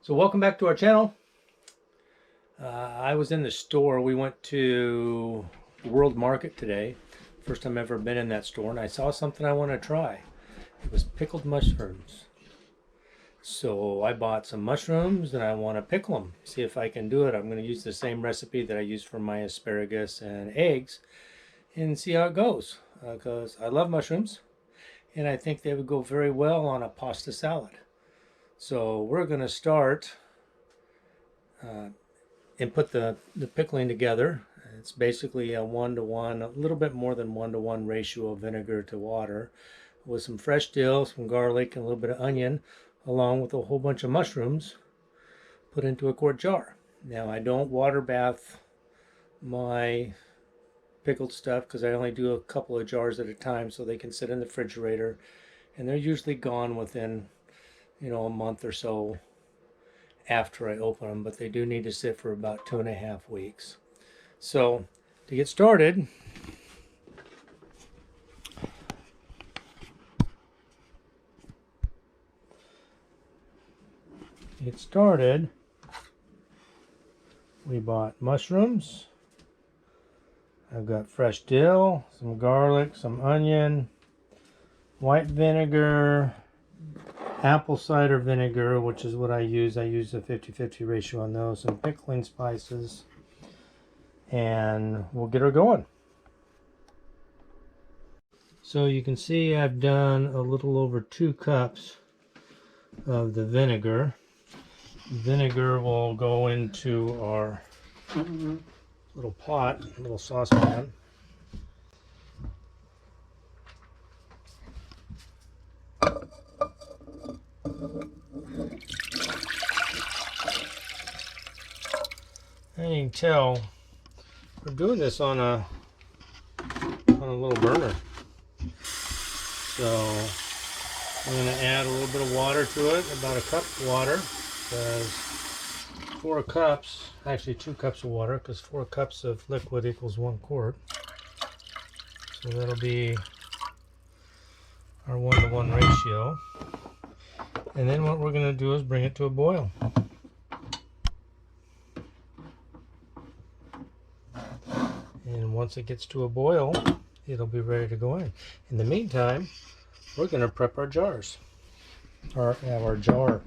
So welcome back to our channel. I was in the store. We went to World Market today. First time I've ever been in that store, and I saw something I want to try. It was pickled mushrooms. So I bought some mushrooms and I want to pickle them. See if I can do it. I'm going to use the same recipe that I used for my asparagus and eggs and see how it goes. Because I love mushrooms and I think they would go very well on a pasta salad. So we're going to start and put the pickling together. It's basically a 1-to-1, a little bit more than 1-to-1 ratio of vinegar to water with some fresh dill, some garlic, and a little bit of onion, along with a whole bunch of mushrooms put into a quart jar. Now, I don't water bath my pickled stuff because I only do a couple of jars at a time so they can sit in the refrigerator, and they're usually gone within, a month or so after I open them, but they do need to sit for about 2.5 weeks. So to get started, we bought mushrooms. I've got fresh dill, some garlic, some onion, white vinegar, apple cider vinegar, which is what I use. I use a 50-50 ratio on those, some pickling spices, and we'll get her going. So you can see I've done a little over 2 cups of the vinegar. Vinegar will go into our little pot, little saucepan. And you can tell we're doing this on a little burner. So I'm going to add a little bit of water to it, about a cup of water, because 4 cups, actually 2 cups of water, because 4 cups of liquid equals 1 quart. So that'll be our 1-to-1 ratio. And then what we're going to do is bring it to a boil. And once it gets to a boil, it'll be ready to go in. In the meantime, we're going to prep our jars, or our jar.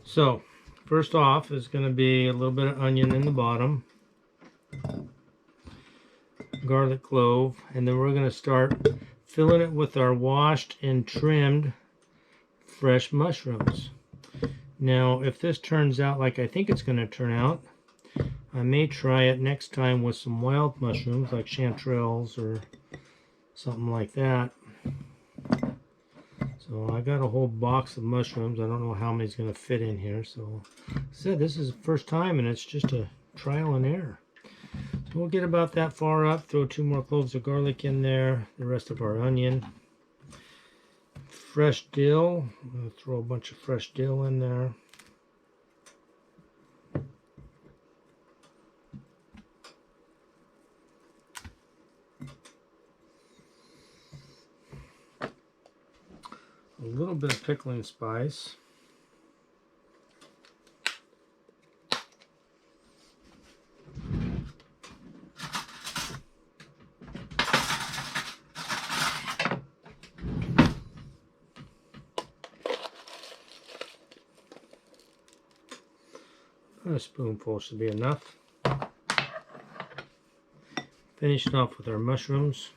So first off is going to be a little bit of onion in the bottom, garlic clove, and then we're going to start filling it with our washed and trimmed fresh mushrooms. Now, if this turns out like I think it's going to turn out, I may try it next time with some wild mushrooms like chanterelles or something like that. So I got a whole box of mushrooms. I don't know how many's going to fit in here. So I said this is the first time and it's just a trial and error. So we'll get about that far up, throw 2 more cloves of garlic in there, the rest of our onion. Fresh dill, I'm going to throw a bunch of fresh dill in there. A little bit of pickling spice. A spoonful should be enough. Finish it off with our mushrooms.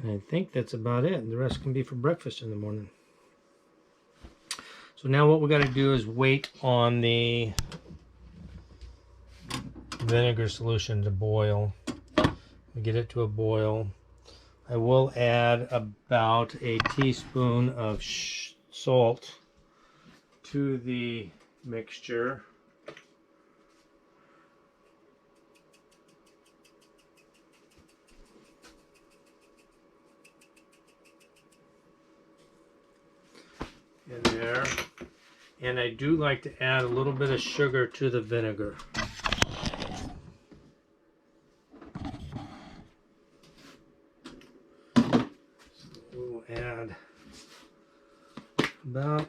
And I think that's about it. The rest can be for breakfast in the morning. So now what we got to do is wait on the vinegar solution to boil. We get it to a boil. I will add about a teaspoon of salt to the mixture. in there. And I do like to add a little bit of sugar to the vinegar. So we'll add about,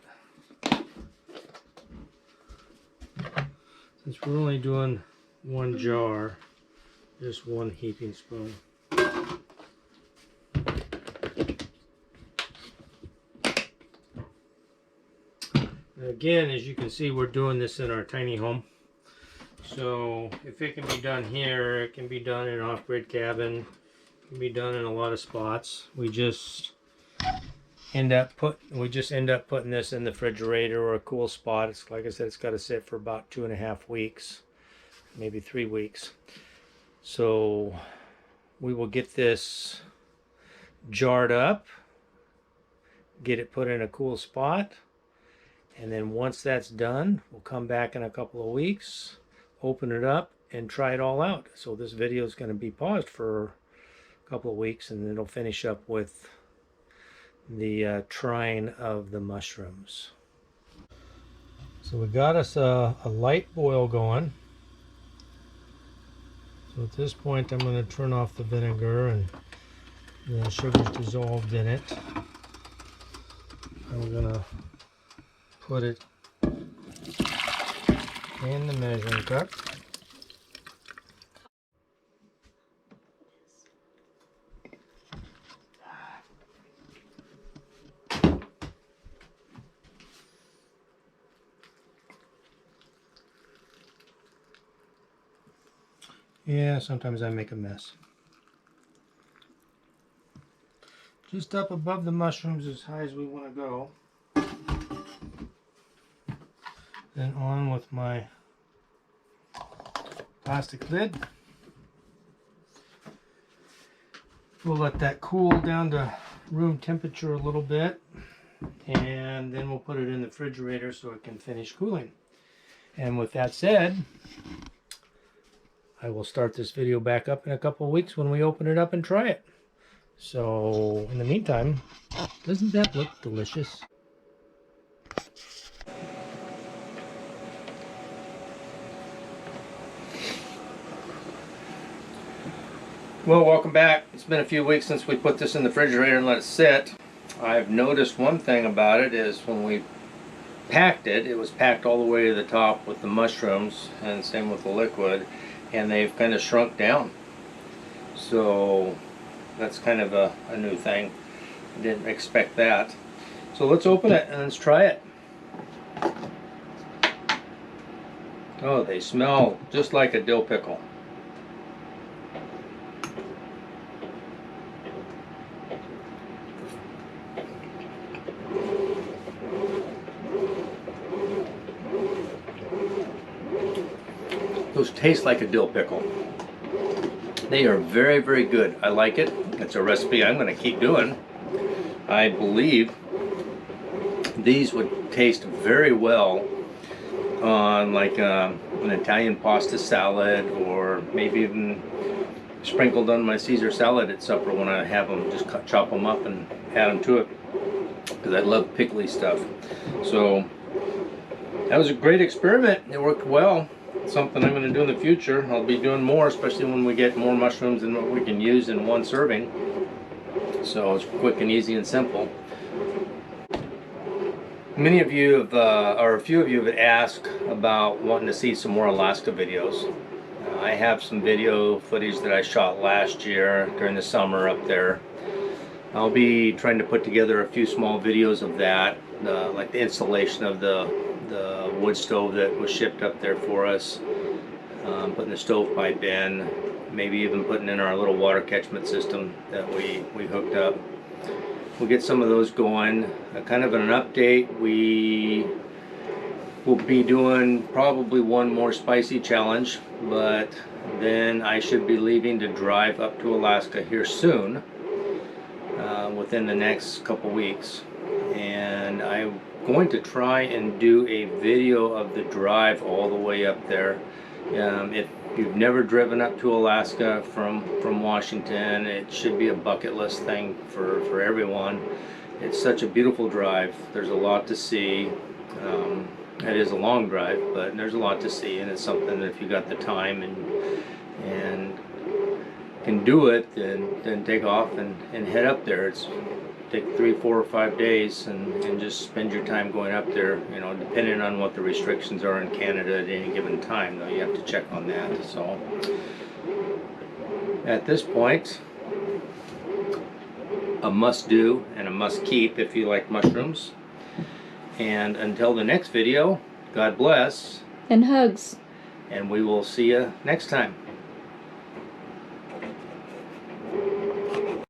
since we're only doing one jar, just one heaping spoon. Again, as you can see, we're doing this in our tiny home. So if it can be done here, it can be done in an off-grid cabin. It can be done in a lot of spots. We just end up putting this in the refrigerator or a cool spot. It's like I said, it's got to sit for about 2.5 weeks, maybe 3 weeks. So we will get this jarred up, get it put in a cool spot. And then once that's done, we'll come back in a couple of weeks, open it up, and try it all out. So this video is going to be paused for a couple of weeks, and then it'll finish up with the trying of the mushrooms. So we got us a light boil going. So at this point, I'm going to turn off the vinegar, and the sugar's dissolved in it. I'm going to put it in the measuring cup. Yeah, sometimes I make a mess. Just up above the mushrooms as high as we want to go. Then on with my plastic lid. We'll let that cool down to room temperature a little bit, and then we'll put it in the refrigerator so it can finish cooling. And with that said, I will start this video back up in a couple of weeks when we open it up and try it. So in the meantime, doesn't that look delicious? Well, welcome back. It's been a few weeks since we put this in the refrigerator and let it sit. I've noticed one thing about it is when we packed it, it was packed all the way to the top with the mushrooms, and same with the liquid, and they've kind of shrunk down. So that's kind of a new thing. I didn't expect that. So let's open it and let's try it. Oh, they smell just like a dill pickle. Those taste like a dill pickle. They are very, very good. I like it. It's a recipe I'm going to keep doing. I believe these would taste very well on like an Italian pasta salad, or maybe even sprinkled on my Caesar salad at supper when I have them. Just chop them up and add them to it, because I love pickly stuff. So that was a great experiment. It worked well. Something I'm going to do in the future. I'll be doing more, especially when we get more mushrooms than what we can use in one serving. So it's quick and easy and simple. Many of you have, or a few of you have asked about wanting to see some more Alaska videos. I have some video footage that I shot last year during the summer up there. I'll be trying to put together a few small videos of that, like the installation of the wood stove that was shipped up there for us, putting the stovepipe in, maybe even putting in our little water catchment system that we hooked up. We'll get some of those going. Kind of an update, we will be doing probably one more spicy challenge, but then I should be leaving to drive up to Alaska here soon, within the next couple weeks, and I'm going to try and do a video of the drive all the way up there. If you've never driven up to Alaska from Washington, it should be a bucket list thing for everyone. It's such a beautiful drive. There's a lot to see. It is a long drive, but there's a lot to see, and it's something that if you got the time and can do it, then take off and head up there. It's take 3, 4, or 5 days and just spend your time going up there. You know, depending on what the restrictions are in Canada at any given time, though, you have to check on that. So at this point, a must do and a must keep if you like mushrooms. And until the next video, God bless. And hugs. And we will see you next time.